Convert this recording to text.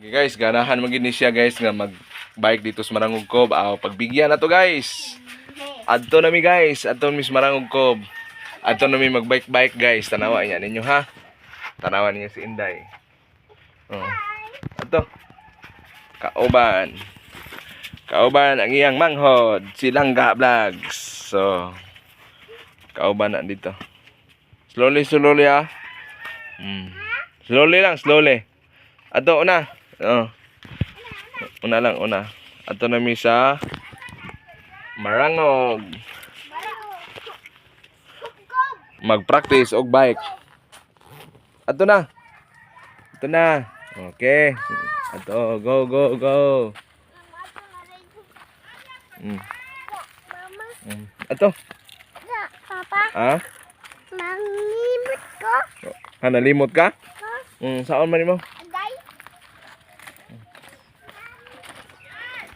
Okay guys, ganahan magini siya guys nga mag-bike dito sa Marangog Cove. Pagbigyan na to guys. Adto na mi guys, adto mi sa Marangog Cove. Adto na mi mag-bike guys. Tanawa niya ninyo ha. Tanawa niyo si Inday. Adto. Kauban. Kauban ang iyang manghod, si Langga Vlogs. So, kauban na dito. Slowly ha. Slowly lang, slowly. Adto una. Una lang, una. Ato na mi sa Marangog. Mag-practice og bike. Ato na. Ato na. Okay. Ato, go. Ato. Papa, Ha? nalimot ko. Ha, nalimot ka? Saan man mo?